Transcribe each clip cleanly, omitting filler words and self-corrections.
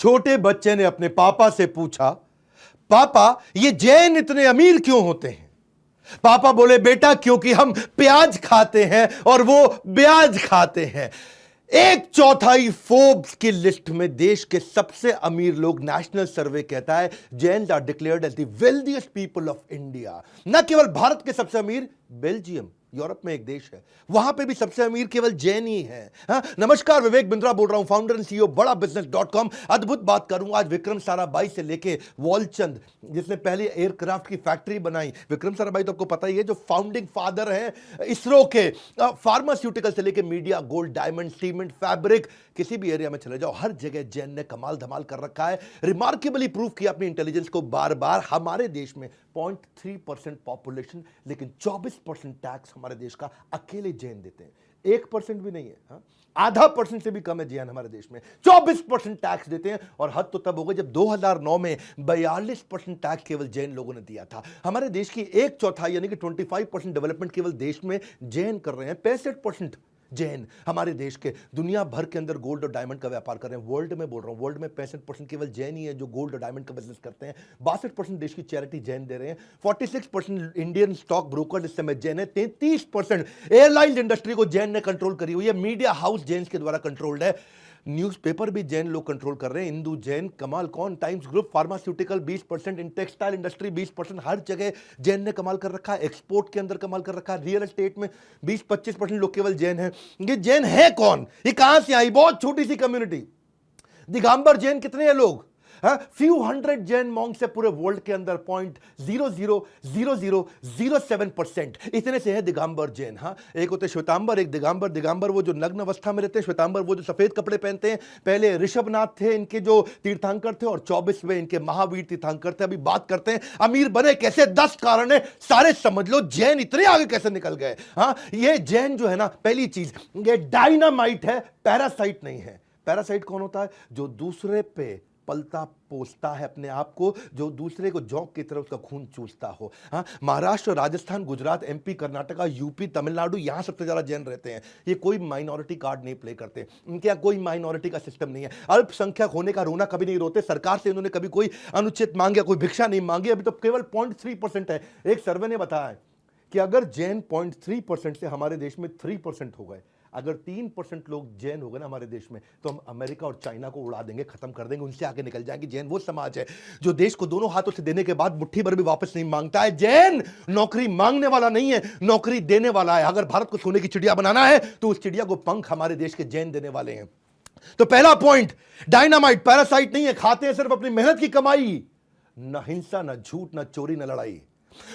छोटे बच्चे ने अपने पापा से पूछा, पापा ये जैन इतने अमीर क्यों होते हैं? पापा बोले, बेटा क्योंकि हम प्याज खाते हैं और वो ब्याज खाते हैं। एक चौथाई फोर्ब्स की लिस्ट में देश के सबसे अमीर लोग, नेशनल सर्वे कहता है, Jains are declared as the wealthiest people of India. न केवल भारत के सबसे अमीर, बेल्जियम यूरोप में एक देश है, वहां पे भी सबसे अमीर केवल जैन ही है। नमस्कार, विवेक बिंद्रा बोल रहा हूं, फाउंडर एंड सीईओ बड़ा बिजनेस.com। अद्भुत बात करूंगा आज विक्रम साराभाई से लेके वॉलचंद, जिसने पहले एयरक्राफ्ट की फैक्ट्री बनाई। विक्रम साराभाई तो आपको पता ही है, जो फाउंडिंग फादर हैं इसरो के। फार्मास्यूटिकल से लेके media, gold, diamond, cement, fabric, किसी भी एरिया में चले जाओ, हर जगह जैन ने कमाल धमाल कर रखा है। रिमार्केबली प्रूव किया अपनी इंटेलिजेंस को बार बार। हमारे देश में 0.3% पॉपुलेशन, लेकिन 24% टैक्स हमारे देश का अकेले जैन देते हैं। 1% भी नहीं है, आधा % से भी कम है जैन हमारे देश में। 24% टैक्स देते हैं, और हद तो तब हो गई जब 2009 में 42% टैक्स केवल जैन लोगों ने दिया था। हमारे देश की एक चौथाई यानी कि 25% डेवलपमेंट केवल देश में जैन कर रहे हैं। 65% जैन हमारे देश के दुनिया भर के अंदर गोल्ड और डायमंड का व्यापार कर रहे हैं। वर्ल्ड में बोल रहा हूं, वर्ल्ड में 65% केवल जैन ही है जो गोल्ड और डायमंड का बिजनेस करते हैं। 62% देश की चैरिटी जैन दे रहे हैं। 46% इंडियन स्टॉक ब्रोकर इस समय जैन है। 33% एयरलाइन इंडस्ट्री को जैन ने कंट्रोल करी हुई है। मीडिया हाउस जैन के द्वारा कंट्रोल्ड है। न्यूज़पेपर भी जैन लोग कंट्रोल कर रहे हैं। हिंदू, जैन, कमाल कौन, times group, pharmaceutical 20%, in textile industry 20%, हर जगह जैन ने कमाल कर रखा है। एक्सपोर्ट के अंदर कमाल कर रखा है। रियल एस्टेट में 20-25% लोग केवल जैन हैं। ये जैन है कौन? ये कहां से आई? बहुत छोटी सी कम्युनिटी। दिगंबर जैन कितने हैं लोग? फ्यू हंड्रेड जैन मॉन्क्स है पूरे वर्ल्ड के अंदर। 0.000007% इतने से है दिगंबर जैन। एक होते श्वेतांबर, एक दिगंबर। दिगंबर वो जो नग्न अवस्था में रहते हैं, श्वेतांबर वो जो सफेद कपड़े पहनते हैं। पहले ऋषभनाथ थे इनके जो तीर्थंकर थे, और 24वें इनके महावीर तीर्थंकर थे। अभी बात करते हैं अमीर बने कैसे, 10 कारण है, सारे समझ लो। जैन इतने आगे कैसे निकल गए? ये जैन जो है ना, पहली चीज ये डायनामाइट है, पैरासाइट नहीं है। पैरासाइट कौन होता है? जो दूसरे पे पलता पोसता है अपने आप को, जो दूसरे को जौक की तरह उसका खून चूसता हो। महाराष्ट्र, राजस्थान, गुजरात, एमपी, कर्नाटका, यूपी, तमिलनाडु, यहां सबसे ज्यादा जैन रहते हैं। ये कोई माइनॉरिटी कार्ड नहीं प्ले करते, इनके यहाँ कोई माइनॉरिटी का सिस्टम नहीं है। अल्पसंख्यक होने का रोना कभी नहीं रोते। सरकार से इन्होंने कभी कोई अनुचित मांगे, कोई भिक्षा नहीं मांगी। अभी तो केवल 0.3% है। एक सर्वे ने बताया है कि अगर जैन 0.3% से हमारे देश में 3% हो गए, अगर 3% लोग जैन हो गए ना हमारे देश में, तो हम अमेरिका और चाइना को उड़ा देंगे, खत्म कर देंगे, उनसे आगे निकल जाएंगे। जैन वो समाज है जो देश को दोनों हाथों से देने के बाद मुट्ठी भर भी वापस नहीं मांगता है। जैन नौकरी मांगने वाला नहीं है, नौकरी देने वाला है। अगर भारत को सोने की चिड़िया बनाना है तो उस चिड़िया को पंख हमारे देश के जैन देने वाले हैं। तो पहला पॉइंट, डायनामाइट, पैरासाइट नहीं है। खाते हैं सिर्फ अपनी मेहनत की कमाई। न हिंसा, न झूठ, न चोरी, न लड़ाई।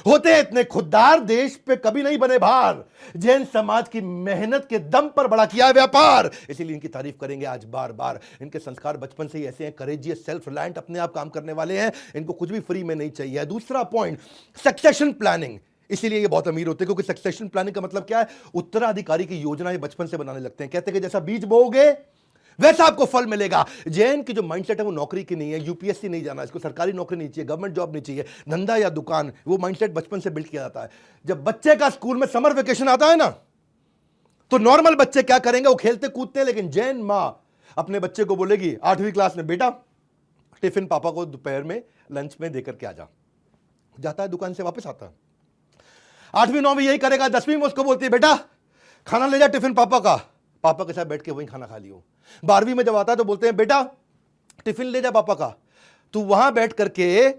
होते इतने खुददार, देश पे कभी नहीं बने भार। जैन समाज की मेहनत के दम पर बड़ा किया है व्यापार, इसीलिए इनकी तारीफ करेंगे आज बार बार। इनके संस्कार बचपन से ही ऐसे हैं, करेजियस, सेल्फ रिलायंट, अपने आप काम करने वाले हैं। इनको कुछ भी फ्री में नहीं चाहिए। दूसरा पॉइंट, सक्सेशन प्लानिंग। इसीलिए ये बहुत अमीर होते हैं, क्योंकि सक्सेशन प्लानिंग का मतलब क्या है? उत्तराधिकारी की योजना ये बचपन से बनाने लगते हैं। कहते हैं कि जैसा बीज बोओगे वैसा आपको फल मिलेगा। जैन की जो माइंडसेट है वो नौकरी की नहीं है। यूपीएससी नहीं जाना, इसको सरकारी नौकरी नहीं चाहिए, गवर्नमेंट जॉब नहीं चाहिए, धंधा या दुकान। वो माइंडसेट बचपन से बिल्ड किया जाता है। जब बच्चे का स्कूल में समर वेकेशन आता है ना, तो नॉर्मल बच्चे क्या करेंगे? वो खेलते कूदते हैं। लेकिन जैन मां अपने बच्चे को बोलेगी 8वीं क्लास में, बेटा टिफिन पापा को दोपहर में लंच में देकर के आ जा। जाता है, दुकान से वापस आता है। 8वीं 9वीं यही करेगा। 10वीं में उसको बोलती है, बेटा खाना ले जा टिफिन पापा का, पापा के साथ बैठ के वहीं खाना खा लियो। 12वीं में जब आता है तो बोलते हैं, बेटा टिफिन ले जा पापा का। तू वहां बैठ करके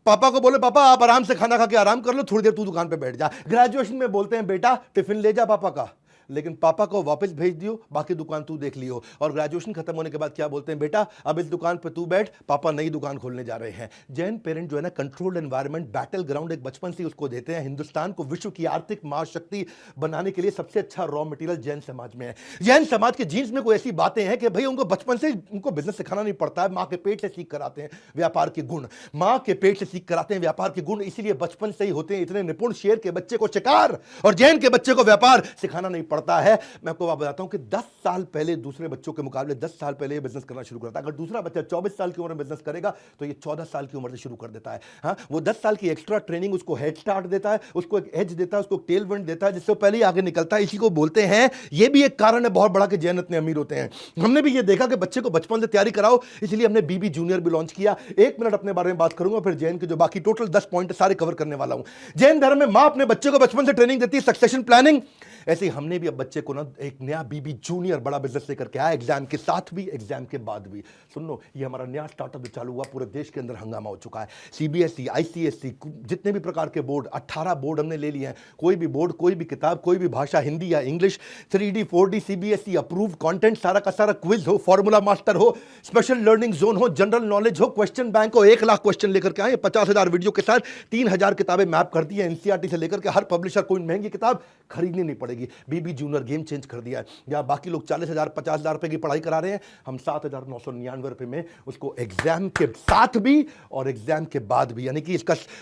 पापा को बोले, पापा आप आराम से खाना खा के आराम कर लो, थोड़ी देर तू दुकान पे बैठ जा। ग्रेजुएशन में बोलते हैं, बेटा टिफिन ले जा पापा का, लेकिन पापा को वापस भेज दियो, बाकी दुकान तू देख लियो। और ग्रेजुएशन खत्म होने के बाद क्या बोलते हैं? बेटा अब इस दुकान पे तू बैठ, पापा नई दुकान खोलने जा रहे हैं। जैन पेरेंट जो है ना, कंट्रोल्ड एनवायरनमेंट, बैटल ग्राउंड एक बचपन से उसको देते हैं। हिंदुस्तान को विश्व की आर्थिक महाशक्ति बनाने के लिए सबसे अच्छा रॉ मटेरियल जैन समाज में है। जैन समाज के जीन्स में कोई ऐसी बातें हैं कि भाई उनको बचपन से उनको बिजनेस सिखाना नहीं पड़ता है। माँ के पेट से सीख कर आते हैं व्यापार के गुण, माँ के पेट से सीख कर आते हैं व्यापार के गुण, इसीलिए बचपन से ही होते हैं इतने निपुण। शेर के बच्चे को शिकार और जैन के बच्चे को व्यापार सिखाना नहीं पड़ता। पड़ता है। मैं आपको बात बताता हूं कि 10 साल पहले दूसरे बच्चों के मुकाबले 10 साल पहले ये बिजनेस करना शुरू करता है। अगर दूसरा बच्चा 24 साल की उम्र में बिजनेस करेगा तो ये 14 साल की उम्र से शुरू कर देता है। हाँ, वो 10 साल की एक्स्ट्रा ट्रेनिंग उसको हेड स्टार्ट देता है, उसको एक एज देता है, उसको टेल विंड देता है, जिससे पहले ही आगे निकलता है। इसी को बोलते हैं, ये भी एक कारण है बहुत बड़ा कि जैन इतने अमीर होते हैं। हमने भी ये देखा कि बच्चे को बचपन से तैयारी कराओ, इसलिए हमने बीबी जूनियर भी लॉन्च किया। 1 मिनट अपने बारे में बात करूंगा, फिर जैन के जो बाकी टोटल 10 पॉइंट सारे कवर करने वाला हूं। जैन धर्म में मां अपने बच्चे को बचपन से ट्रेनिंग देती है, सक्सेशन प्लानिंग। ऐसे ही हमने भी अब बच्चे को ना एक नया बीबी जूनियर बड़ा बिजनेस लेकर के आया, एग्जाम के साथ भी एग्जाम के बाद भी। सुन लो, ये हमारा नया स्टार्टअप भी चालू हुआ, पूरे देश के अंदर हंगामा हो चुका है। सीबीएसई, आईसीएसई, जितने भी प्रकार के बोर्ड, 18 बोर्ड हमने ले लिए हैं। कोई भी बोर्ड, कोई भी किताब, कोई भी भाषा, हिंदी या English, 3D 4D CBSE approve content, सारा का सारा क्विज हो, फॉर्मूला मास्टर हो, स्पेशल लर्निंग जोन हो, जनरल नॉलेज हो, क्वेश्चन बैंक हो, 1 लाख क्वेश्चन लेकर के आए, 50,000 वीडियो के साथ 3,000 किताबें मैप कर दी है। एनसीईआरटी से लेकर के हर पब्लिशर कोई महंगी किताब खरीदनी नहीं पड़ेगी। बीबी जूनियर गेम चेंज कर दिया है। जहां बाकी लोग 40,000 50,000 रुपए की पढ़ाई करा रहे हैं, हम 7,999 रुपए में उसको एग्जाम के साथ भी और एग्जाम के बाद भी, यानी कि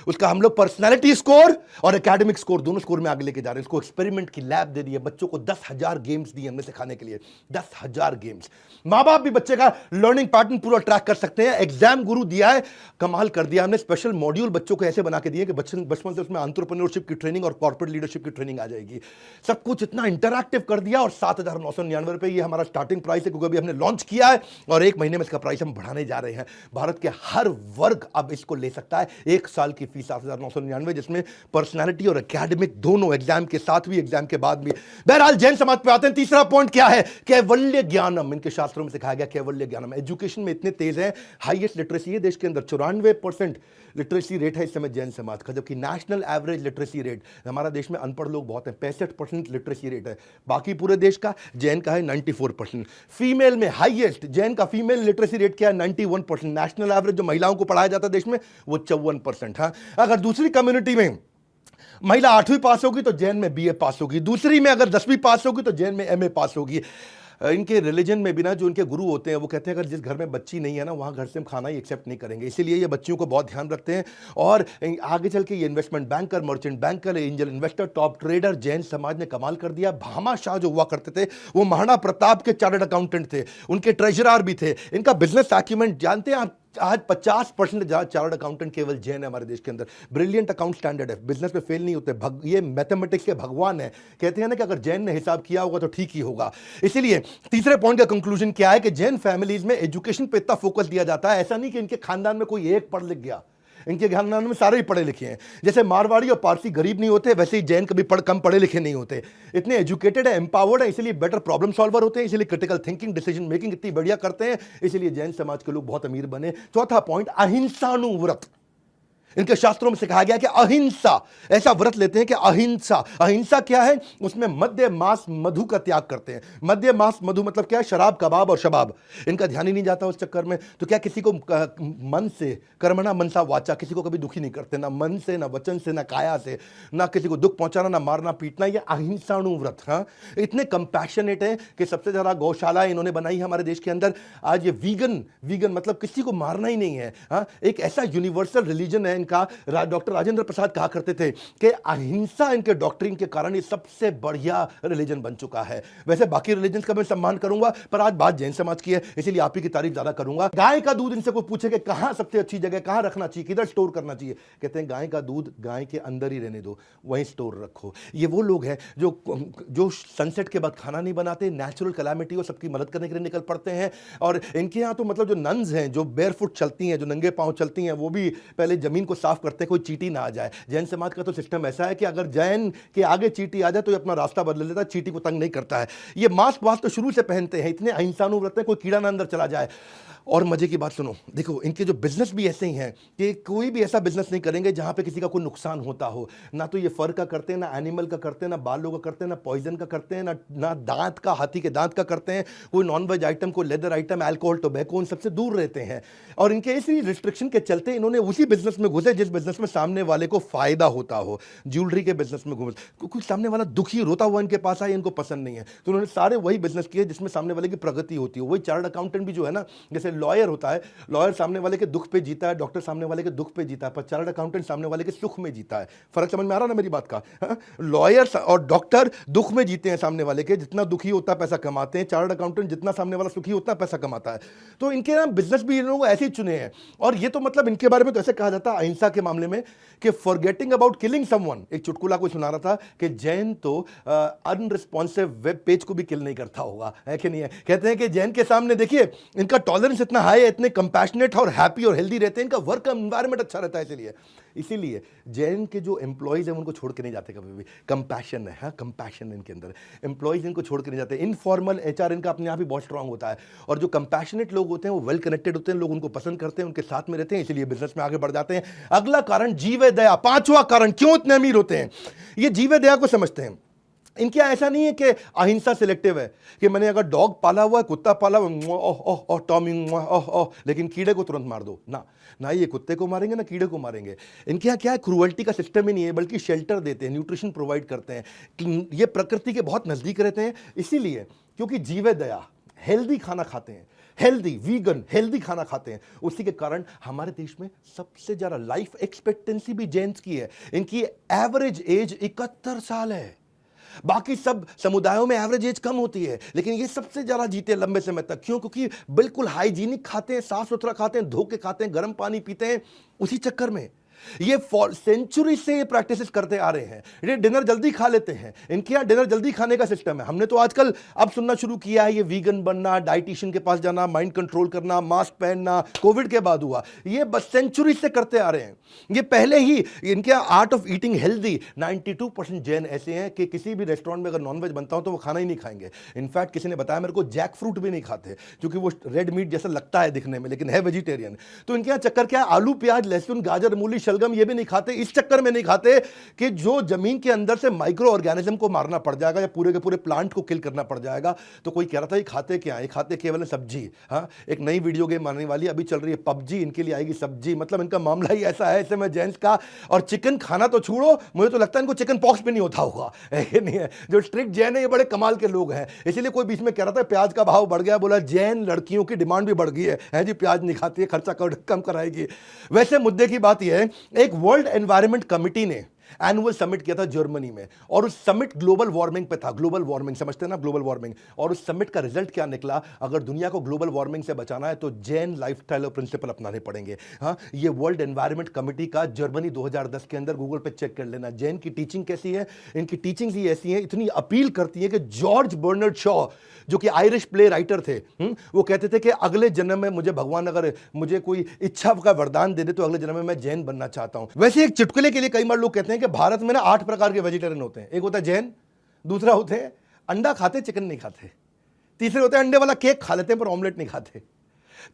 उसका हम लोग पर्सनैलिटी स्कोर और एकेडमिक स्कोर दोनों स्कोर में आगे लेके जा रहे हैं। उसको एक्सपेरिमेंट की लैब दे दी है, बच्चों को 10,000 गेम्स दिए हमने सिखाने के लिए, 10,000 गेम्स। मां बाप भी बच्चे का लर्निंग पैटर्न पूरा ट्रैक कर सकते हैं। एग्जाम गुरु दिया है, कमाल कर दिया हमने। स्पेशल मॉड्यूल बच्चों को ऐसे बना के दिए कि बचपन से उसमें एंटरप्रेन्योरशिप की ट्रेनिंग और कॉर्पोरेट लीडरशिप की ट्रेनिंग आ जाएगी। सब कुछ इतना इंटरैक्टिव कर दिया। और 7,999 रुपए ये हमारा स्टार्टिंग प्राइस है, क्योंकि अभी हमने लॉन्च किया है और 1 महीने में इसका प्राइस हम बढ़ाने जा रहे हैं। भारत के हर वर्ग अब इसको ले सकता है। 1 साल की फीस 7,999, जिसमें पर्सनैलिटी और एकेडमिक दोनों, एग्जाम के साथ भी एग्जाम के बाद भी। बहरहाल जैन समाज पे आते हैं। तीसरा पॉइंट क्या है? कैवल्य ज्ञानम। इनके शास्त्रों में सिखाया गया कैवल्य ज्ञानम। एजुकेशन में इतने तेज है, हाईएस्ट लिटरेसी है देश के अंदर, 94% लिटरेसी रेट है इस समय जैन समाज का, जबकि नेशनल एवरेज लिटरेसी रेट, हमारा देश में अनपढ़ लोग बहुत हैं, 65% लिटरेसी रेट है। बाकी पूरे देश का, जैन का है 94%। फीमेल में हाईएस्ट, जैन का फीमेल लिटरेसी रेट क्या है? 91%। नेशनल एवरेज जो महिलाओं को पढ़ाया जाता है देश में, वो 54%। हाँ, अगर दूसरी कम्युनिटी में महिला 8वीं पास होगी तो जैन में बीए पास होगी, दूसरी में अगर 10वीं पास होगी तो जैन में एमए पास होगी। इनके रिलीजन में भी ना, जो इनके गुरु होते हैं वो कहते हैं अगर जिस घर में बच्ची नहीं है ना, वहाँ घर से हम खाना ही एक्सेप्ट नहीं करेंगे। इसीलिए ये बच्चियों को बहुत ध्यान रखते हैं। और आगे चल के ये investment banker, merchant banker, angel investor, top trader, Jain समाज ने कमाल कर दिया। भामा शाह जो हुआ करते थे, वो महाराणा प्रताप के चार्टर्ड अकाउंटेंट थे, उनके ट्रेजरर भी थे। इनका बिजनेस एक्यूमेंट जानते हैं आप, आज 50% चार्टर्ड अकाउंटेंट केवल जैन है हमारे देश के अंदर। ब्रिलियंट अकाउंट स्टैंडर्ड है, बिजनेस में फेल नहीं होते। ये मैथमेटिक्स के भगवान है। कहते हैं ना कि अगर जैन ने हिसाब किया होगा तो ठीक ही होगा। इसीलिए तीसरे पॉइंट का कंक्लूजन क्या है कि जैन फैमिलीज में एजुकेशन पे इतना फोकस दिया जाता है। ऐसा नहीं कि इनके खानदान में कोई एक पढ़ लिख गया, इनके खानदान में सारे ही पढ़े लिखे हैं। जैसे मारवाड़ी और पारसी गरीब नहीं होते, वैसे ही जैन कभी कम पढ़े लिखे नहीं होते। इतने एजुकेटेड है, एम्पावर्ड है, इसलिए बेटर प्रॉब्लम सॉल्वर होते हैं, इसलिए क्रिटिकल थिंकिंग, डिसीजन मेकिंग इतनी बढ़िया करते हैं, इसलिए जैन समाज के लोग बहुत अमीर बने। चौथा पॉइंट, अहिंसानुव्रत। इनके शास्त्रों में सिखाया गया कि अहिंसा, ऐसा व्रत लेते हैं कि अहिंसा। अहिंसा क्या है? उसमें मद्य मांस मधु का त्याग करते हैं। मद्य मांस मधु मतलब क्या है? शराब, कबाब और शबाब। इनका ध्यान ही नहीं जाता उस चक्कर में। तो क्या किसी को मन से, कर्मणा मनसा वाचा, किसी को कभी दुखी नहीं करते, ना मन से, ना वचन से, ना काया से, ना किसी को दुख पहुंचाना, ना मारना पीटना। ये अहिंसानुव्रत। हाँ, इतने कंपैशनेट है कि सबसे ज्यादा गौशाला इन्होंने बनाई है हमारे देश के अंदर। आज ये वीगन मतलब किसी को मारना ही नहीं है। हाँ, एक ऐसा यूनिवर्सल रिलीजन है इनका। डॉक्टर राजेंद्र प्रसाद कहा करते थे कि अहिंसा इनके डॉक्ट्रिन के कारण ये सबसे बढ़िया रिलीजन बन चुका है। वैसे बाकी रिलीजन का मैं सम्मान करूंगा, पर आज बात जैन समाज की है, इसीलिए आप ही की तारीफ ज्यादा करूंगा। गाय का दूध इनसे कोई पूछे कि कहां सबसे अच्छी जगह, कहां रखना चाहिए, किधर स्टोर करना चाहिए, कहते हैं गाय का दूध गाय के अंदर ही रहने दो, वहीं स्टोर रखो। ये वो लोग हैं जो सनसेट के बाद खाना नहीं बनाते, नेचुरल कैलामिटी हो सबकी मदद करने के लिए निकल पड़ते हैं। और इनके यहाँ तो मतलब जो नन्स हैं, जो बेयरफुट चलती हैं, जो नंगे पांव चलती हैं, वो भी पहले जमीन को साफ करते हैं, कोई चींटी ना आ जाए। जैन समाज का तो सिस्टम ऐसा है कि अगर जैन के आगे चींटी आ जाए तो ये अपना रास्ता बदल लेता है, चींटी को तंग नहीं करता है। ये मास्क वास्क तो शुरू से पहनते हैं, इतने अहिंसानुव्रत हैं, कोई कीड़ा ना अंदर चला जाए। और मजे की बात सुनो, देखो इनके जो बिजनेस भी ऐसे ही हैं कि कोई भी ऐसा बिजनेस नहीं करेंगे जहां पे किसी का कोई नुकसान होता हो। ना तो ये फर का करते हैं, ना एनिमल का करते हैं, ना बालों का करते हैं, ना पॉइजन का करते हैं, ना दांत का, हाथी के दांत का करते हैं। कोई नॉनवेज आइटम, कोई लेदर आइटम, अल्कोहल, टोबैको, उन सबसे दूर रहते हैं। और इनके इसी रिस्ट्रिक्शन के चलते इन्होंने उसी बिजनेस में घुसे जिस बिजनेस में सामने वाले को फायदा होता हो। ज्वेलरी के बिजनेस में घुसे, कोई सामने वाला दुखी रोता हुआ इनके पास आए, इनको पसंद नहीं है, तो उन्होंने सारे वही बिजनेस किए जिसमें सामने वाले की प्रगति होती हो। वही चार्टर्ड अकाउंटेंट भी जो है ना, जैसे लॉयर होता है, लॉयर सामने वाले के दुख पे जीता है, डॉक्टर सामने वाले के दुख पे जीता है, पर चार्टर्ड अकाउंटेंट सामने वाले के सुख में जीता है। फर्क समझ में आ रहा ना मेरी बात का? लॉयर और डॉक्टर दुख में जीते हैं सामने वाले के, जितना दुखी होता है पैसा कमाते हैं। चार्टर्ड अकाउंटेंट जितना सामने वाला सुखी होता है पैसा कमाता है। तो इनके ना बिजनेस भी इन लोगों ऐसे ही चुने हैं। और ये तो मतलब इनके बारे में तो ऐसे कहा जाता है अहिंसा के मामले में कि फॉरगेटिंग अबाउट किलिंग समवन, एक चुटकुला कोई सुना रहा था कि जैन तो अनरिस्पॉन्सिव वेब पेज को भी किल नहीं करता होगा, है कि नहीं है? कहते हैं कि जैन के सामने देखिए इनका टॉलरेंस इतना हाई है, इतने कंपैशनेट और हैप्पी और हेल्दी रहते हैं, इनका वर्क एनवायरनमेंट अच्छा रहता है। इसीलिए जैन के जो एम्प्लॉइज हैं उनको छोड़ के नहीं जाते कभी भी। कंपैशन है, हाँ, कंपैशन इनके अंदर, एम्प्लॉइज इनको छोड़ के नहीं जाते। इनफॉर्मल एचआर इनका अपने आप ही बहुत स्ट्रांग होता है। और जो कंपैशनेट लोग होते हैं वो वेल कनेक्टेड होते हैं, लोग उनको पसंद करते हैं, उनके साथ में रहते हैं, इसलिए बिजनेस में आगे बढ़ जाते हैं। अगला कारण जीव दया। पांचवा कारण क्यों इतने अमीर होते हैं, ये जीव दया को समझते हैं। इनके ऐसा नहीं है कि अहिंसा सिलेक्टिव है कि मैंने अगर डॉग पाला हुआ है, कुत्ता पाला हुआ, टॉमी, लेकिन कीड़े को तुरंत मार दो ना, ना ये कुत्ते को मारेंगे ना कीड़े को मारेंगे। इनके यहाँ क्या है, क्रूअल्टी का सिस्टम ही नहीं है, बल्कि शेल्टर देते हैं, न्यूट्रिशन प्रोवाइड करते हैं, ये प्रकृति के बहुत नजदीक रहते हैं। इसीलिए क्योंकि जीव दया, हेल्दी खाना खाते हैं, हेल्दी वीगन हेल्दी खाना खाते हैं, उसी के कारण हमारे देश में सबसे ज्यादा लाइफ एक्सपेक्टेंसी भी जैन्स की है। इनकी एवरेज एज 71 साल है। बाकी सब समुदायों में एवरेज एज कम होती है, लेकिन ये सबसे ज्यादा जीते लंबे समय तक। क्यों? क्योंकि बिल्कुल हाइजीनिक खाते हैं, साफ सुथरा खाते हैं, धो के खाते हैं, गर्म पानी पीते हैं। उसी चक्कर में ये सेंचुरी से ये प्रैक्टिसेस करते आ रहे हैं। ये डिनर जल्दी खा लेते हैं, इनके यहाँ डिनर जल्दी खाने का सिस्टम है। हमने तो आजकल अब सुनना शुरू किया है ये वीगन बनना, डाइटिशियन के पास जाना, माइंड कंट्रोल करना, मास्क पहनना, कोविड के बाद हुआ। ये बस सेंचुरी से करते आ रहे हैं। ये पहले ही इनके art of eating healthy, 92% Jain ऐसे हैं कि किसी भी रेस्टोरेंट में अगर नॉनवेज बनता हो तो वो खाना ही नहीं खाएंगे। इनफैक्ट किसी ने बताया मेरे को जैक फ्रूट भी नहीं खाते, क्योंकि वो रेड मीट जैसा लगता है दिखने में, लेकिन है वेजिटेरियन। तो इनके यहाँ चक्कर क्या है, आलू प्याज लहसुन गाजर मूली शलगम ये भी नहीं खाते। इस चक्कर में नहीं खाते कि जो जमीन के अंदर से माइक्रो ऑर्गेनिज्म को मारना पड़ जाएगा या पूरे के पूरे प्लांट को किल करना पड़ जाएगा। तो कोई कह रहा था ये खाते क्या है, खाते केवल सब्जी। हाँ, एक नई वीडियो गेम आने वाली अभी चल रही है पबजी, इनके लिए आएगी सब्जी। मतलब इनका मामला ही ऐसा है ऐसे में जेंट्स का। और चिकन खाना तो छोड़ो, मुझे तो लगता है इनको चिकन पॉक्स भी नहीं होता होगा, है नहीं है? जो स्ट्रिक्ट जैन है ये बड़े कमाल के लोग हैं। इसीलिए कोई बीच में कह रहा था प्याज का भाव बढ़ गया, बोला जैन लड़कियों की डिमांड भी बढ़ गई है जी, प्याज नहीं खाती है, खर्चा कम कराएगी। वैसे मुद्दे की बात यह है, एक वर्ल्ड एनवायरनमेंट कमिटी ने एनुअल समिट किया था जर्मनी में, और उस समिट ग्लोबल वार्मिंग पे था। ग्लोबल वार्मिंग समझते हैं ना, ग्लोबल वार्मिंग। और उस समिट का रिजल्ट क्या निकला, अगर दुनिया को ग्लोबल वार्मिंग से बचाना है तो जैन लाइफस्टाइल और प्रिंसिपल अपनाने पड़ेंगे। हाँ, ये वर्ल्ड एनवायरनमेंट कमिटी का जर्मनी 2010 के अंदर गूगल पे चेक कर लेना। जैन की टीचिंग कैसी है, इनकी टीचिंग्स ही ऐसी हैं, इतनी अपील करती है कि जॉर्ज बर्नार्ड शॉ जो कि आयरिश प्ले राइटर थे, वो कहते थे कि अगले जन्म में मुझे भगवान अगर मुझे कोई इच्छा का वरदान दे दे तो अगले जन्म में मैं जैन बनना चाहता हूं। वैसे एक चुटकुले के लिए कई बार लोग कहते हैं कि भारत में ना 8 प्रकार के वेजिटेरियन होते हैं। एक होता है जैन, दूसरा होते हैं अंडा खाते चिकन नहीं खाते, तीसरे होते हैं अंडे वाला केक खा लेते हैं पर ऑमलेट नहीं खाते,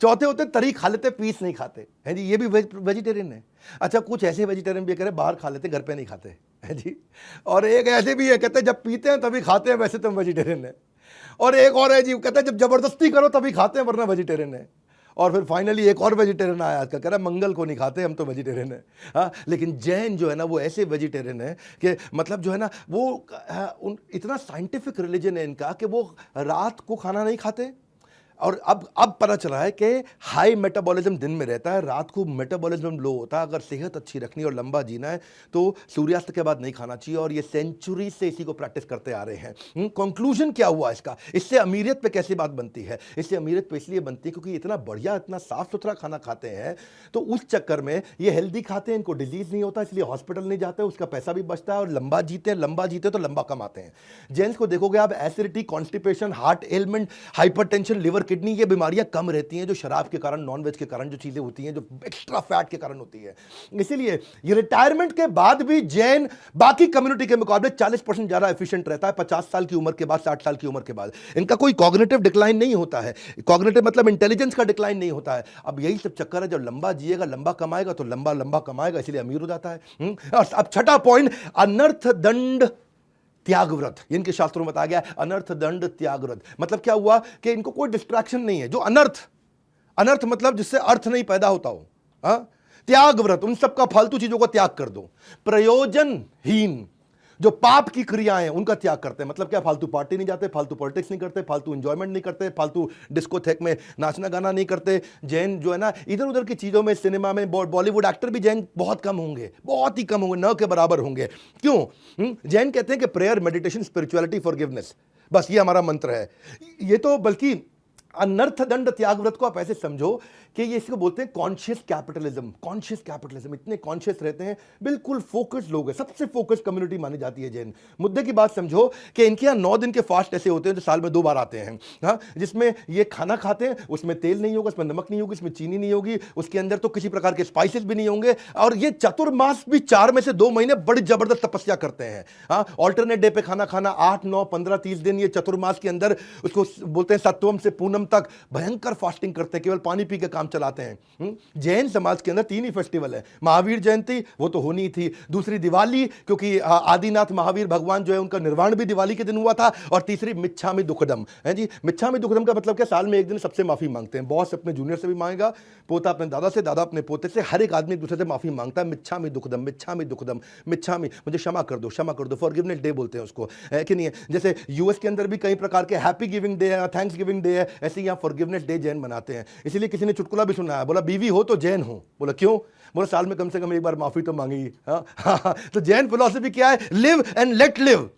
चौथे होते तरी खा लेते पीस नहीं खाते, है जी, ये भी वेजिटेरियन है। अच्छा, कुछ ऐसे वेजिटेरियन भी कह रहे बाहर खा लेते घर पे नहीं खाते, है जी। और एक ऐसे भी है कहते जब पीते हैं तभी खाते हैं, वैसे तो वेजिटेरियन है। और एक और है जी, कहते हैं जब जबरदस्ती करो तभी खाते हैं वरना वेजिटेरियन है। और फिर फाइनली एक और वेजिटेरियन आया आजकल, कह रहा है मंगल को नहीं खाते हम तो वेजिटेरियन है। हाँ, लेकिन जैन जो है ना वो ऐसे वेजिटेरियन है कि मतलब जो है ना वो इतना साइंटिफिक रिलीजन है इनका कि वो रात को खाना नहीं खाते। और अब पता चला है कि हाई मेटाबॉलिज्म दिन में रहता है, रात को मेटाबॉलिज्म लो होता है। अगर सेहत अच्छी रखनी और लंबा जीना है तो सूर्यास्त के बाद नहीं खाना चाहिए, और ये सेंचुरी से इसी को प्रैक्टिस करते आ रहे हैं। कंक्लूजन क्या हुआ इसका, इससे अमीरियत पे कैसी बात बनती है? इससे अमीरियत पे इसलिए बनती है क्योंकि इतना बढ़िया इतना साफ सुथरा खाना खाते हैं, तो उस चक्कर में ये हेल्दी खाते हैं, इनको डिजीज नहीं होता, इसलिए हॉस्पिटल नहीं जाते, उसका पैसा भी बचता है और लंबा जीते हैं। लंबा जीते तो लंबा कमाते हैं। जेंट्स को देखोगे आप, acidity, constipation, heart element, hypertension, liver kidney, ये बीमारियां कम रहती हैं जो शराब के कारण, नॉनवेज के कारण जो चीजें होती हैं, जो एक्स्ट्रा फैट के कारण होती है। इसीलिए ये रिटायरमेंट के बाद भी जैन बाकी कम्युनिटी के मुकाबले 40% ज्यादा एफिशिएंट रहता है 50 साल की उम्र के बाद, 60 साल की उम्र के बाद। इनका कोई कॉग्निटिव डिक्लाइन नहीं होता है, कॉग्निटिव मतलब इंटेलिजेंस का डिक्लाइन नहीं होता है। अब यही सब चक्कर है, जब लंबा जिएगा लंबा कमाएगा तो लंबा लंबा कमाएगा, इसलिए अमीर हो जाता है। अब छठा पॉइंट, अनर्थ दंड त्यागव्रत। इनके शास्त्रों में बताया गया अनर्थ दंड त्यागव्रत। मतलब क्या हुआ कि इनको कोई डिस्ट्रैक्शन नहीं है। जो अनर्थ मतलब जिससे अर्थ नहीं पैदा होता हो, त्यागव्रत, उन सब का फालतू चीजों का त्याग कर दो। प्रयोजनहीन जो पाप की क्रियाएं हैं उनका त्याग करते हैं। मतलब क्या, फालतू पार्टी नहीं जाते, फालतू पॉलिटिक्स नहीं करते, फालतू एंजॉयमेंट नहीं करते, फालतू डिस्कोथेक में नाचना गाना नहीं करते। जैन जो है ना, इधर उधर की चीजों में, सिनेमा में, बॉलीवुड एक्टर भी जैन बहुत कम होंगे, बहुत ही कम होंगे, न के बराबर होंगे। क्यों? जैन कहते हैं कि प्रेयर, मेडिटेशन, स्पिरिचुअलिटी, फॉरगिवनेस, बस ये हमारा मंत्र है। ये तो बल्कि अनर्थ दंड त्याग व्रत को आप ऐसे समझो कि ये इसको बोलते हैं कॉन्शियस कैपिटलिज्म। कॉन्शियस कैपिटलिज्म, इतने कॉन्शियस रहते हैं, बिल्कुल फोकस्ड लोग हैं, सबसे फोकस्ड कम्युनिटी मानी जाती है जैन। मुद्दे की बात समझो कि इनके यहाँ 9 दिन के फास्ट ऐसे होते हैं जो साल में 2 बार आते हैं, हाँ, जिसमें ये खाना खाते हैं, उसमें तेल नहीं होगा, उसमें नमक नहीं होगी, उसमें चीनी नहीं होगी, उसके अंदर तो किसी प्रकार के स्पाइसेस भी नहीं होंगे। और ये चतुर्मास भी 4 में से 2 महीने बड़ी जबरदस्त तपस्या करते हैं, हाँ, ऑल्टरनेट डे पे खाना खाना, 8, 9, 15, 30 दिन ये चतुर्मास के अंदर, उसको बोलते हैं सत्वम से पूनम तक भयंकर फास्टिंग करते हैं, केवल पानी पी के काम चलाते हैं। जैन समाज के अंदर 3 ही फेस्टिवल है। महावीर जयंती वो तो होनी थी, दूसरी दिवाली, क्योंकि आदिनाथ महावीर भगवान जो है उनका निर्वाण भी दिवाली के दिन हुआ था, और तीसरी मिच्छामि दुक्कडम है जी। मिच्छामि दुक्कडम का मतलब क्या, साल में एक दिन सबसे माफी मांगते हैं। बॉस अपने जूनियर से भी मांगेगा, पोता अपने दादा से, दादा अपने पोते से, हर एक आदमी एक दूसरे से माफी मांगता है। मिच्छामि दुक्कडम, मिच्छामि दुक्कडम, मिच्छामि, मुझे क्षमा कर दो, क्षमा कर दो, फॉरगिवनेस डे बोलते हैं उसको, है कि नहीं है। जैसे यूएस के अंदर भी कई प्रकार के हैप्पी गिविंग डे है, थैंक्स गिविंग डे है, ऐसे यहाँ फॉरगिवनेस डे जैन मनाते हैं। इसीलिए किसी ने चुटकुला भी सुना है, बोला बीवी हो तो जैन हो। बोला क्यों? बोला साल में कम से कम एक बार माफी तो मांगी। हाँ, तो जैन फिलॉसफी क्या है? Live and let live.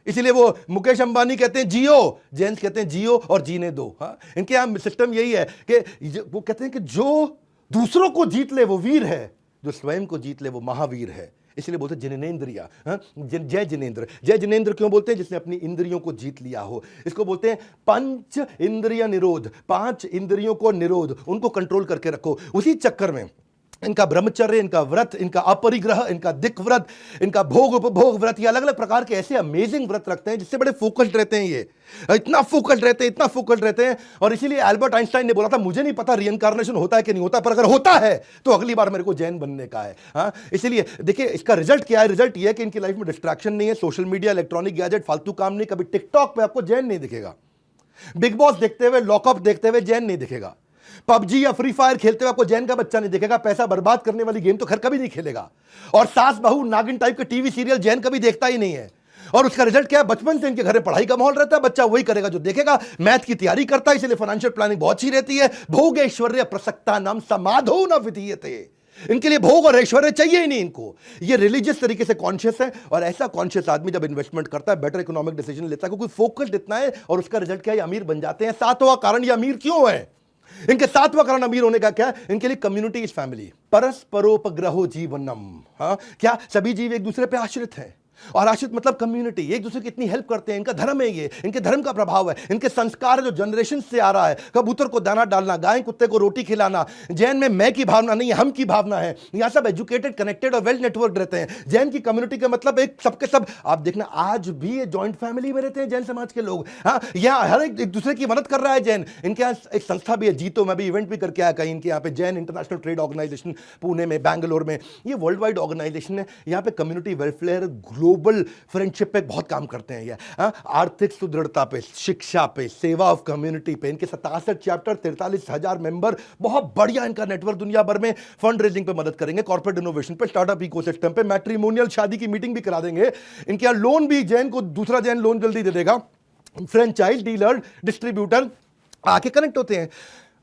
इसीलिए वो मुकेश अंबानी कहते हैं जियो, जैन कहते हैं जियो और जीने दो। हाँ, इनके यहाँ सिस्टम यही है कि वो कहते हैं कि जो दूसरों को जीत ले वो वीर है, जो स्वयं को जीत ले वो महावीर है। इसलिए बोलते हैं जिनेंद्रिया, जय जिनेंद्र। जय जिनेंद्र क्यों बोलते हैं? जिसने अपनी इंद्रियों को जीत लिया हो। इसको बोलते हैं पंच इंद्रिय निरोध, 5 इंद्रियों को निरोध, उनको कंट्रोल करके रखो। उसी चक्कर में इनका ब्रह्मचर्य, इनका व्रत, इनका अपरिग्रह, इनका दिक व्रत, इनका भोग उपभोग व्रत, ये अलग अलग प्रकार के ऐसे अमेजिंग व्रत रखते हैं जिससे बड़े फोकस्ड रहते हैं। ये इतना फोकस्ड रहते हैं, इतना फोकस्ड रहते हैं। और इसीलिए एल्बर्ट आइंस्टाइन ने बोला था, मुझे नहीं पता रिइंकार्नेशन होता है कि नहीं होता, पर अगर होता है तो अगली बार मेरे को जैन बनने का है। हाँ, इसीलिए देखिए इसका रिजल्ट क्या है? रिजल्ट ये है कि इनकी लाइफ में डिस्ट्रैक्शन नहीं है, सोशल मीडिया, इलेक्ट्रॉनिक गैजेट, फालतू काम नहीं। कभी टिकटॉक पे आपको जैन नहीं दिखेगा, बिग बॉस देखते हुए, लॉकअप देखते हुए जैन नहीं दिखेगा, पबजी या फ्री फायर खेलते हुए आपको जैन का बच्चा नहीं दिखेगा, पैसा बर्बाद करने वाली गेम तो खैर कभी नहीं खेलेगा, और सास बहू नागिन टाइप के टीवी सीरियल जैन कभी देखता ही नहीं है। और उसका रिजल्ट क्या है? बचपन से इनके घर में पढ़ाई का माहौल रहता है, बच्चा वही करेगा जो देखेगा, मैथ की तैयारी करता है, इसलिए फाइनेंशियल प्लानिंग बहुत अच्छी रहती है। भोग ऐश्वर्य प्रसक्ता नाम समाधो न विधीयते, इनके लिए भोग और ऐश्वर्य चाहिए ही नहीं इनको। ये रिलीजियस तरीके से कॉन्शियस है, और ऐसा कॉन्शियस आदमी जब इन्वेस्टमेंट करता है बेटर इकोनॉमिक डिसीजन लेता है, क्योंकि फोकस्ड इतना है। और उसका रिजल्ट क्या है? अमीर बन जाते हैं। 7वां कारण, ये अमीर क्यों है? इनके 7वां कारण अमीर होने का क्या है? इनके लिए कम्युनिटी इज फैमिली, परस्परोपग्रहो जीवनम। हाँ, क्या सभी जीव एक दूसरे पे आश्रित हैं, और आश्रित मतलब कम्युनिटी, एक दूसरे की इतनी हेल्प करते हैं। इनका धर्म है, ये इनके धर्म का प्रभाव है, इनके संस्कार है जो जनरेशन से आ रहा है। कबूतर को दाना डालना, गाय कुत्ते को रोटी खिलाना। जैन में मैं की भावना नहीं, हम की भावना है। यहाँ सब एजुकेटेड, कनेक्टेड और वेल नेटवर्क रहते हैं। जैन की कम्युनिटी का मतलब एक सबके सब, आप देखना आज भी ये जॉइंट फैमिली में रहते हैं जैन समाज के लोग। हाँ, यहाँ हर एक दूसरे की मदद कर रहा है जैन। इनके यहाँ एक संस्था भी है जीतो, मैं भी इवेंट भी करके आया कहीं इनके यहाँ पे, Jain international trade organisation, Pune में, बैंगलोर में। ये वर्ल्ड वाइड ऑर्गेनाइजेशन है। यहाँ पे कम्युनिटी वेलफेयर, ग्लोबल फ्रेंडशिप पे बहुत काम करते हैं ये। आर्थिक सुदृढ़ता पे, शिक्षा पे, सेवा ऑफ कम्युनिटी पे। इनके 67 चैप्टर, 43,000 मेंबर, बहुत बढ़िया इनका नेटवर्क। दुनिया भर में फंड रेजिंग पे मदद करेंगे, कॉर्पोरेट इनोवेशन पे, स्टार्टअप इकोसिस्टम पे, मैट्रिमोनियल शादी की मीटिंग भी करा देंगे। इनके यहाँ लोन भी, जैन को दूसरा जैन लोन जल्दी दे देगा। फ्रेंचाइज डीलर, डिस्ट्रीब्यूटर आके कनेक्ट होते हैं।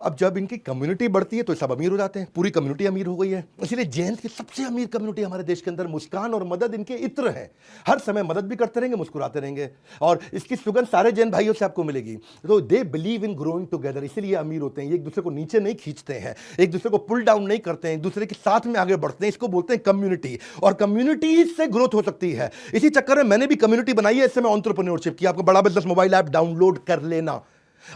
अब जब इनकी कम्युनिटी बढ़ती है तो सब अमीर हो जाते हैं, पूरी कम्युनिटी अमीर हो गई है। इसलिए जैन की सबसे अमीर कम्युनिटी हमारे देश के अंदर। मुस्कान और मदद इनके इत्र है, हर समय मदद भी करते रहेंगे, मुस्कुराते रहेंगे, और इसकी सुगंध सारे जैन भाइयों से आपको मिलेगी। तो they believe in growing together, इसीलिए अमीर होते हैं। ये एक दूसरे को नीचे नहीं खींचते हैं, एक दूसरे को पुल डाउन नहीं करते हैं, एक दूसरे के साथ में आगे बढ़ते हैं। इसको बोलते हैं कम्युनिटी, और कम्युनिटी से ग्रोथ हो सकती है। इसी चक्कर में मैंने भी कम्युनिटी बनाई है, इससे मैं एंटरप्रेन्योरशिप की। आपको बड़ा बिजनेस मोबाइल ऐप डाउनलोड कर लेना,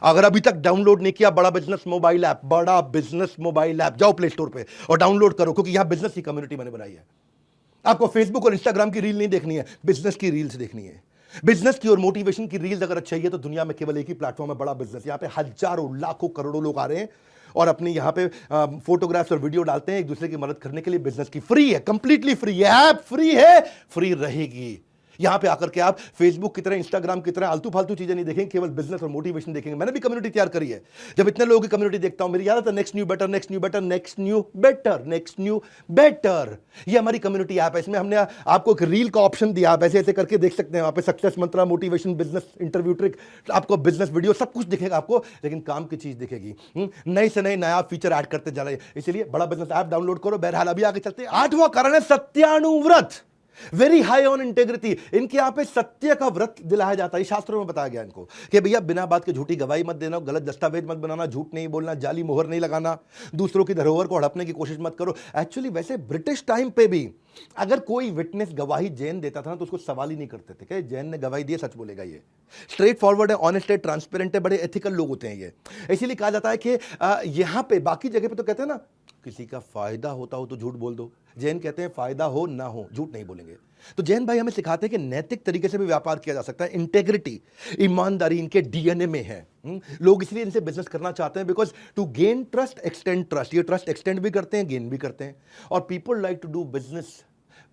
अगर अभी तक डाउनलोड नहीं किया बड़ा बिजनेस मोबाइल ऐप, बड़ा बिजनेस मोबाइल ऐप, जाओ प्ले स्टोर पे और डाउनलोड करो, क्योंकि यहां बिजनेस की कम्युनिटी मैंने बनाई है। आपको फेसबुक और इंस्टाग्राम की रील नहीं देखनी है, बिजनेस की रील्स देखनी है। बिजनेस की और मोटिवेशन की रील्स अगर चाहिए तो दुनिया में केवल एक ही प्लेटफॉर्म है, बड़ा बिजनेस। यहां पे हजारों, लाखों, करोड़ों लोग आ रहे हैं और अपनी यहां पे फोटोग्राफ्स और वीडियो डालते हैं एक दूसरे की मदद करने के लिए। बिजनेस की फ्री है, कंप्लीटली फ्री है, ऐप फ्री है, फ्री रहेगी। यहां पे आकर के आप फेसबुक की तरह, इंस्टाग्राम की तरह आलतू फालतू चीजें नहीं देखेंगे, केवल बिजनेस और मोटिवेशन देखेंगे। मैंने भी कम्युनिटी तैयार करी है। जब इतने लोगों की कम्युनिटी देखता हूं, मेरी याद आता है next new better, next new better, next new better, next new better. ये हमारी कम्युनिटी ऐप है। इसमें हमने आपको एक रील का ऑप्शन दिया, आप ऐसे ऐसे करके देख सकते हैं। वहां पे सक्सेस मंत्रा, मोटिवेशन, बिजनेस इंटरव्यू ट्रिक, आपको बिजनेस वीडियो सब कुछ दिखेगा आपको, लेकिन काम की चीज दिखेगी। नए से नए नया फीचर ऐड करते जा रहे हैं। इसलिए बड़ा बिजनेस ऐप डाउनलोड करो। बहरहाल अभी आगे चलते हैं। 8वां कारण है सत्यानुव्रत, वेरी हाई ऑन इंटेग्रिटी। इनके यहां पे सत्य का व्रत दिलाया जाता है। शास्त्रों में बताया गया इनको कि भैया बिना बात के झूठी गवाही मत देना, गलत दस्तावेज मत बनाना, झूठ नहीं बोलना, जाली मोहर नहीं लगाना, दूसरों की धरोहर को हड़पने की कोशिश मत करो। एक्चुअली वैसे ब्रिटिश टाइम पे भी अगर कोई विटनेस गवाही जैन देता था ना, तो उसको सवाल ही नहीं करते थे कि जैन ने गवाही दी, सच बोलेगा। ये स्ट्रेट फॉरवर्ड है, ऑनेस्ट है, ट्रांसपेरेंट है, बड़े एथिकल लोग होते हैं ये। इसीलिए कहा जाता है कि यहां पे बाकी जगह पे तो कहते हैं ना, किसी का फायदा होता हो तो झूठ बोल दो। जैन कहते हैं फायदा हो ना हो झूठ नहीं बोलेंगे। तो जैन भाई हमें सिखाते हैं कि नैतिक तरीके से भी व्यापार किया जा सकता है। इंटेग्रिटी, ईमानदारी इनके डीएनए में है। लोग इसलिए इनसे बिजनेस करना चाहते हैं, because to gain trust, extend trust. ये ट्रस्ट एक्सटेंड भी करते हैं, गेन भी करते हैं। और people like to do business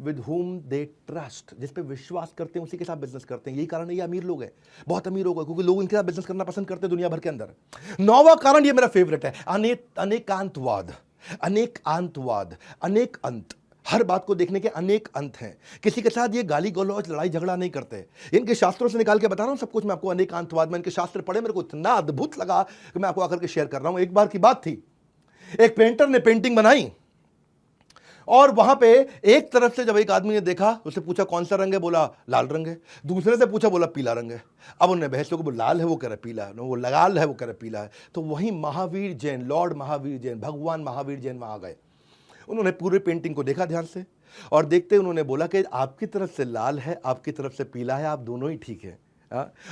with whom they trust, जिस पे विश्वास करते हैं उसी के साथ बिजनेस करते हैं। यही कारण है ये अमीर लोग हैं, बहुत अमीर लोग हैं, क्योंकि लोग इनके साथ बिजनेस करना पसंद करते हैं दुनिया भर के अंदर। 9वां कारण, ये मेरा फेवरेट है, अनेकांतवाद। अनेकांतवाद, अनेक अंत। हर बात को देखने के अनेक अंत हैं। किसी के साथ ये गाली गलौज, लड़ाई झगड़ा नहीं करते। इनके शास्त्रों से निकाल के बता रहा हूं सब कुछ मैं आपको। अनेकांतवाद में इनके शास्त्र पढ़े, मेरे को इतना अद्भुत लगा कि मैं आपको आकर के शेयर कर रहा हूं। एक बार की बात थी, एक पेंटर ने पेंटिंग बनाई और वहां पे एक तरफ से जब एक आदमी ने देखा, उससे पूछा कौन सा रंग है, बोला लाल रंग है। दूसरे से पूछा, बोला पीला रंग है। अब उन्हें बहस को, लाल है वो कह रहा पीला है, वो लाल है वो कह रहा पीला है। तो वहीं महावीर जैन, लॉर्ड महावीर जैन, भगवान महावीर जैन वहां आ गए। उन्होंने पूरे पेंटिंग को देखा ध्यान से और देखते उन्होंने बोला कि आपकी तरफ से लाल है, आपकी तरफ से पीला है, आप दोनों ही ठीक है।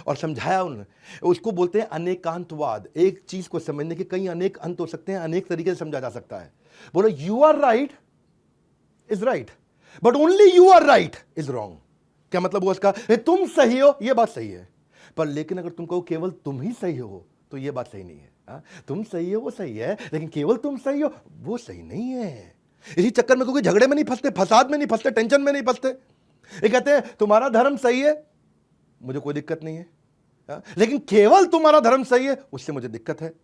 और समझाया उन्होंने। उसको बोलते हैं अनेकांतवाद। एक चीज को समझने के कई अनेक अंत हो सकते हैं, अनेक तरीके से समझा जा सकता है। बोलो you are right is right, but only you are right is wrong. क्या मतलब हुआ इसका? तुम सही हो, यह बात सही है, पर लेकिन अगर तुम कहो केवल तुम ही सही हो, तो यह बात सही नहीं है। तुम सही हो वो सही है, लेकिन केवल तुम सही हो वो सही नहीं है। इसी चक्कर में क्योंकि झगड़े में नहीं फंसते, फसाद में नहीं फंसते, टेंशन में नहीं फंसते। ये कहते हैं तुम्हारा धर्म सही है, मुझे कोई दिक्कत नहीं है, लेकिन केवल तुम्हारा धर्म सही है, उससे मुझे दिक्कत है।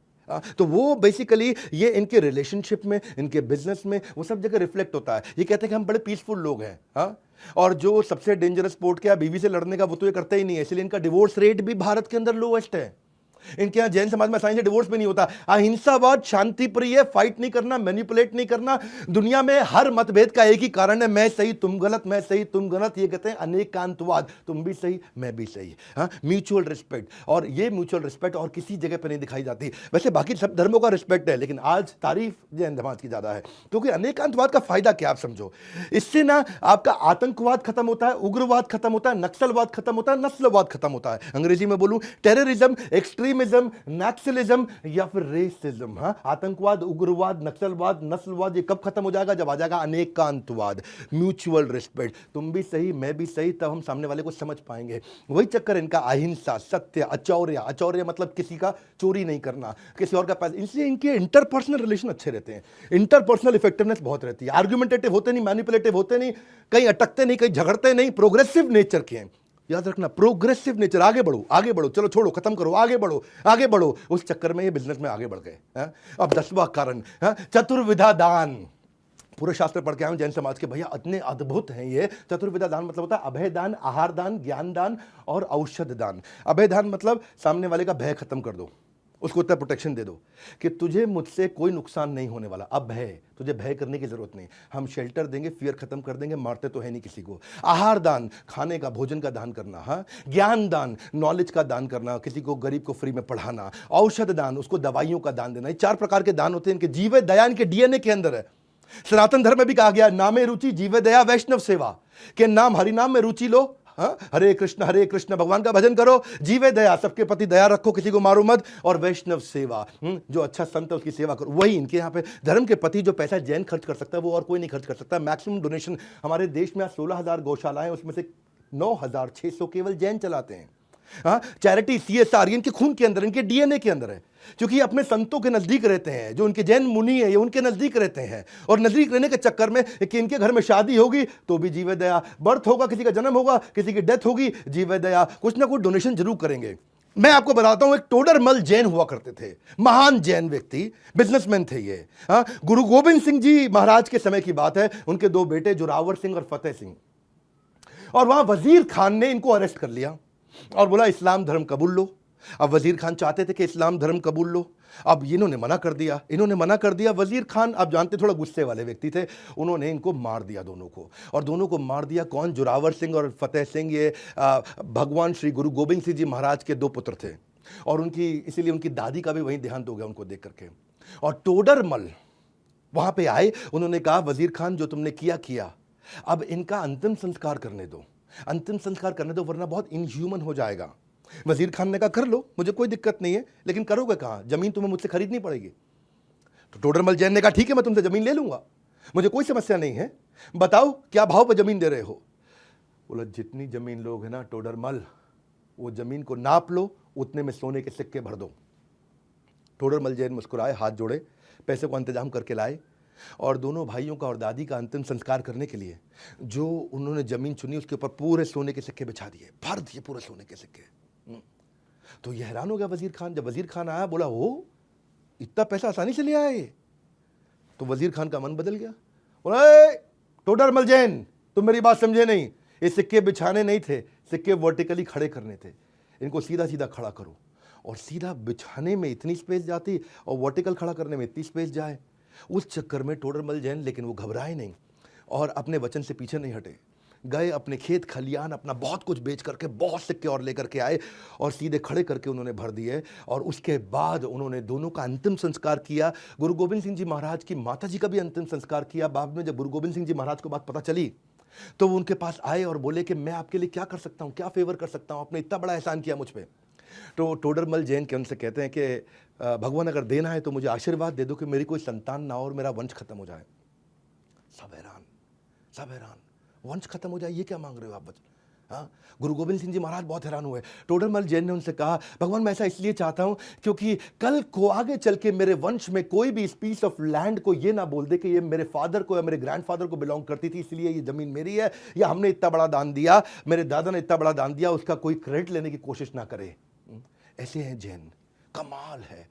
तो वो बेसिकली ये इनके रिलेशनशिप में, इनके बिजनेस में, वो सब जगह रिफ्लेक्ट होता है। ये कहते हैं कि हम बड़े पीसफुल लोग हैं, और जो सबसे डेंजरस स्पोर्ट क्या, बीवी से लड़ने का, वो तो ये करते ही नहीं है। इसलिए इनका डिवोर्स रेट भी भारत के अंदर लोएस्ट है। इनके यहाँ जैन समाज में आसानी से डिवोर्स भी नहीं होता। अहिंसावाद, शांति प्रिय, फाइट नहीं करना, मैनिपुलेट नहीं करना। दुनिया में हर मतभेद का एक ही कारण है, मैं सही तुम गलत, मैं सही तुम गलत। ये कहते हैं अनेकांतवाद, तुम भी सही मैं भी सही। म्यूचुअल रिस्पेक्ट, और ये म्यूचुअल रिस्पेक्ट और किसी जगह पर नहीं दिखाई जाती। वैसे बाकी सब धर्मों का रिस्पेक्ट है, लेकिन आज तारीफ जैन समाज की ज्यादा है। क्योंकि अनेकांतवाद का फायदा क्या आप समझो, इससे ना आपका आतंकवाद खत्म होता है, उग्रवाद खत्म होता है, नक्सलवाद खत्म होता है, नस्लवाद खत्म होता है। अंग्रेजी में बोलूं, टेररिज्म, एक्सट्रीमिज्म, नक्सलिज्म या फिर रेसिज्म। आतंकवाद, उग्रवाद, नक्सलवाद, नस्लवाद, ये कब खत्म हो जाएगा? जब आ जाएगा अनेकांतवाद, म्यूचुअल रिस्पेक्ट। तुम भी सही मैं भी सही, तब हम सामने वाले को समझ पाएंगे। वही चक्कर इनका अहिंसा, सत्य, अचौर्य। अचौर्य मतलब किसी का चोरी नहीं करना, किसी और का पैसा। इसलिए इनके इंटरपर्सनल रिलेशन अच्छे रहते हैं, इंटरपर्सनल इफेक्टिवनेस बहुत रहती है। आर्गुमेंटेटिव होते नहीं, मैनिपुलेटिव होते नहीं, कहीं अटकते नहीं, कहीं झगड़ते नहीं, प्रोग्रेसिव नेचर के हैं। याद रखना, प्रोग्रेसिव नेचर। आगे बढ़ो आगे बढ़ो, चलो छोड़ो खत्म करो, आगे बढ़ो आगे बढ़ो। उस चक्कर में ये बिजनेस में आगे बढ़ गए। अब 10वां कारण, चतुर्विधा दान। पूरे शास्त्र पढ़ के आए जैन समाज के, भैया इतने अद्भुत हैं ये। चतुर्विधा दान मतलब होता है अभय दान, आहार दान, ज्ञान दान और औषध दान। अभय दान मतलब सामने वाले का भय खत्म कर दो, उसको इतना प्रोटेक्शन दे दो कि तुझे मुझसे कोई नुकसान नहीं होने वाला। अब भय, तुझे भय करने की जरूरत नहीं, हम शेल्टर देंगे, फियर खत्म कर देंगे, मारते तो है नहीं किसी को। आहार दान, खाने का, भोजन का दान करना। ज्ञान दान, नॉलेज का दान करना, किसी को गरीब को फ्री में पढ़ाना। औषध दान, उसको दवाइयों का दान देना। ये 4 प्रकार के दान होते हैं। इनके जीव दया इनके डीएनए के अंदर है। सनातन धर्म में भी कहा गया, नामे रुचि जीव दया वैष्णव सेवा, के नाम हरिनाम में रुचि लो। हरे कृष्ण भगवान का भजन करो, जीवे दया, सबके प्रति दया रखो, किसी को मारो मत, और वैष्णव सेवा, जो अच्छा संत है उसकी सेवा करो। वही इनके यहाँ पे धर्म के प्रति जो पैसा जैन खर्च कर सकता है वो और कोई नहीं खर्च कर सकता। मैक्सिमम डोनेशन हमारे देश में 16,000 गौशालाएं, उसमें से 9,600 केवल जैन चलाते हैं। हाँ, चैरिटी, CSR, इनके खून के अंदर, इनके DNA के अंदर है, क्योंकि अपने संतों के नजदीक रहते हैं। जो उनके जैन मुनि है ये उनके नजदीक रहते हैं, और नजदीक रहने के चक्कर में कि इनके घर में शादी होगी तो भी जीवे दया, बर्थ होगा, किसी का जन्म होगा, किसी की डेथ होगी, जीवे दया, कुछ ना कुछ डोनेशन जरूर करेंगे। मैं आपको बताता हूं, एक टोडरमल जैन हुआ करते थे, महान जैन व्यक्ति, बिजनेसमैन थे ये। हाँ, गुरु गोविंद सिंह जी महाराज के समय की बात है, उनके 2 बेटे जोरावर सिंह और फतेह सिंह, और वहां वजीर खान ने इनको अरेस्ट कर लिया और बोला इस्लाम धर्म कबूल लो। अब वजीर खान चाहते थे कि इस्लाम धर्म कबूल लो, अब इन्होंने मना कर दिया। वजीर खान, आप जानते, थोड़ा गुस्से वाले व्यक्ति थे, उन्होंने इनको मार दिया दोनों को, और दोनों को मार दिया कौन? जोरावर सिंह और फतेह सिंह। ये भगवान श्री गुरु गोविंद सिंह जी महाराज के 2 पुत्र थे, और उनकी, इसीलिए उनकी दादी का भी वहीं देहांत हो गया उनको देख करके। और टोडरमल वहां पे आए, उन्होंने कहा वजीर खान जो तुमने किया, अब इनका अंतिम संस्कार करने दो, वरना बहुत इनह्यूमन हो जाएगा। वजीर खान ने कहा कर लो, मुझे कोई दिक्कत नहीं है, लेकिन करोगे कहाँ? जमीन तुम्हें मुझसे खरीदनी पड़ेगी। तो टोडरमल जैन ने कहा ठीक है, मैं तुमसे जमीन ले लूंगा, मुझे कोई समस्या नहीं है, बताओ क्या भाव पर जमीन दे रहे हो? बोला जितनी जमीन लोगे ना टोडरमल, वो जमीन को नाप लो, उतने में सोने के सिक्के भर दो। टोडरमल जैन मुस्कुराए, हाथ जोड़े, पैसे को इंतजाम करके लाए, और दोनों भाइयों का और दादी का अंतिम संस्कार करने के लिए जो उन्होंने जमीन चुनी उसके ऊपर पूरे सोने के सिक्के बिछा दिए, भर दिए पूरे सोने के सिक्के। तो ये हैरान हो गया वजीर खान। जब वजीर खान आया, बोला हो इतना पैसा आसानी से ले आए? तो वजीर खान का मन बदल गया, बोला टोडरमल जैन तुम मेरी बात समझे नहीं, ये सिक्के बिछाने नहीं थे, सिक्के वर्टिकली खड़े करने थे, इनको सीधा सीधा खड़ा करो। और सीधा बिछाने में इतनी स्पेस जाती और वर्टिकल खड़ा करने में इतनी स्पेस जाए, उस चक्कर में टोडरमल जैन, लेकिन वो घबराए नहीं और अपने वचन से पीछे नहीं हटे। गए अपने खेत खलियान, अपना बहुत कुछ बेच करके बहुत सिक्के और लेकर के आए, और सीधे खड़े करके उन्होंने भर दिए। और उसके बाद उन्होंने दोनों का अंतिम संस्कार किया। गुरु गोविंद सिंह जी महाराज की माता जी का भी अंतिम संस्कार किया। बाद में जब गुरु गोविंद सिंह जी महाराज को बात पता चली, तो वो उनके पास आए और बोले कि मैं आपके लिए क्या कर सकता हूँ, क्या फेवर कर सकता हूँ, आपने इतना बड़ा एहसान किया मुझ पर। तो टोडरमल जैन के उनसे कहते हैं कि भगवान अगर देना है तो मुझे आशीर्वाद दे दो कि मेरी कोई संतान ना हो और मेरा वंश खत्म हो जाए। सब हैरान, वंश खत्म हो जाए, ये क्या मांग रहे हो आप बच्चे? हाँ, गुरु गोविंद सिंह जी महाराज बहुत हैरान हुए। टोडरमल जैन ने उनसे कहा भगवान मैं ऐसा इसलिए चाहता हूं क्योंकि कल को आगे चल के मेरे वंश में कोई भी इस पीस ऑफ लैंड को ये ना बोल दे कि ये मेरे फादर को या मेरे ग्रैंडफादर को बिलोंग करती थी, इसलिए ये जमीन मेरी है, या हमने इतना बड़ा दान दिया, मेरे दादा ने इतना बड़ा दान दिया, उसका कोई क्रेडिट लेने की कोशिश ना करे। ऐसे हैं जैन, कमाल है।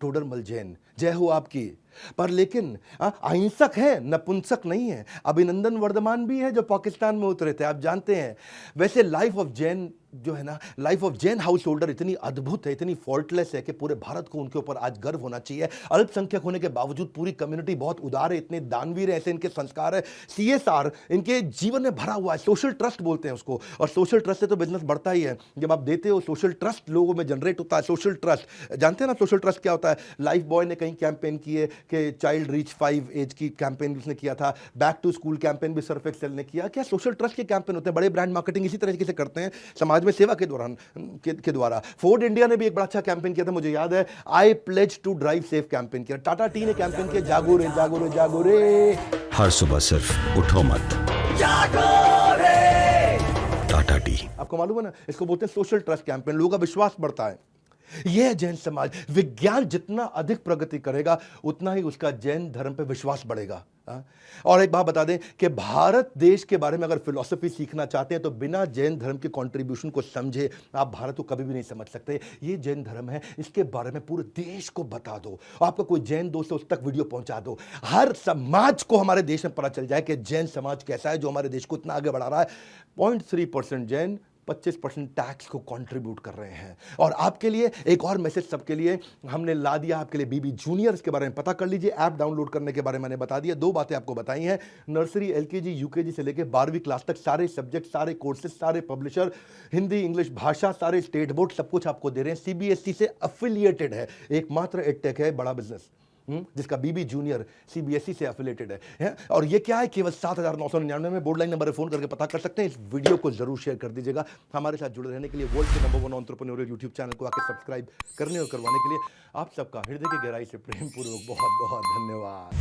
टोडरमल जैन, जय हो आपकी। पर लेकिन अहिंसक है, नपुंसक नहीं है। अभिनंदन वर्धमान भी है जो पाकिस्तान में उतरे थे, आप जानते हैं। वैसे लाइफ ऑफ जैन जो है ना, life of Jain house holder इतनी अद्भुत है, इतनी फॉल्टलेस है कि पूरे भारत को उनके ऊपर आज गर्व होना चाहिए। अल्पसंख्यक होने के बावजूद पूरी कम्युनिटी बहुत उदार है, इतने दानवीर है, ऐसे इनके संस्कार है। CSR इनके जीवन में भरा हुआ है, सोशल ट्रस्ट बोलते हैं उसको, और सोशल ट्रस्ट से तो बिजनेस बढ़ता ही है। जब आप देते हो सोशल ट्रस्ट लोगों में जनरेट होता है। सोशल ट्रस्ट जानते हैं ना, सोशल ट्रस्ट क्या होता है? लाइफ बॉय ने कहीं कैंपेन किए कि चाइल्ड रीच 5 एज की कैंपेन उसने किया था, बैक टू स्कूल कैंपेन भी सर्फ एक्सेल ने किया। क्या सोशल ट्रस्ट के कैंपेन होते हैं, बड़े ब्रांड मार्केटिंग इसी तरीके से करते हैं समाज में सेवा के द्वारा। फोर्ड इंडिया ने भी एक बड़ा अच्छा कैंपेन किया था, मुझे याद है, I pledge to drive safe campaign किया। टाटा टी ने कैंपेन किया, जागो रे जागो रे जागो रे, हर सुबह सिर्फ उठो मत, जागो रे। टाटा टी। आपको मालूम है ना, इसको बोलते हैं सोशल ट्रस्ट कैंपेन, लोगों का विश्वास बढ़ता है। यह है जैन समाज। विज्ञान जितना अधिक प्रगति करेगा उतना ही उसका जैन धर्म पे विश्वास बढ़ेगा। और एक बात बता दें कि भारत देश के बारे में अगर फिलॉसफी सीखना चाहते हैं तो बिना जैन धर्म के कंट्रीब्यूशन को समझे आप भारत को कभी भी नहीं समझ सकते। ये जैन धर्म है, इसके बारे में पूरे देश को बता दो। आपका कोई जैन दोस्त है उस तक वीडियो पहुंचा दो, हर समाज को हमारे देश में पता चल जाए कि जैन समाज कैसा है जो हमारे देश को इतना आगे बढ़ा रहा है। 0.3% जैन 25% टैक्स को कंट्रीब्यूट कर रहे हैं। और आपके लिए एक और मैसेज सबके लिए हमने ला दिया, आपके लिए बीबी जूनियर, इसके बारे में पता कर लीजिए। ऐप डाउनलोड करने के बारे में मैंने बता दिया। 2 बातें आपको बताई हैं, नर्सरी LKG UKG से लेकर 12वीं क्लास तक सारे सब्जेक्ट, सारे कोर्सेज, सारे पब्लिशर, हिंदी इंग्लिश भाषा, सारे स्टेट बोर्ड, सब कुछ आपको दे रहे हैं। CBSE से अफिलिएटेड है, एकमात्र एडटेक है बड़ा बिजनेस जिसका बीबी जूनियर CBSE से एफिलेटेड है। और ये क्या है, केवल 7,999 में बोर्ड लाइन नंबर फोन करके पता कर सकते हैं। इस वीडियो को जरूर शेयर कर दीजिएगा। हमारे साथ जुड़े रहने के लिए वर्ल्ड के नंबर 1 एंटरप्रेन्योरियल यूट्यूब चैनल को आके सब्सक्राइब करने और करवाने के लिए आप सबका हृदय की गहराई से प्रेम पूर्वक बहुत बहुत धन्यवाद।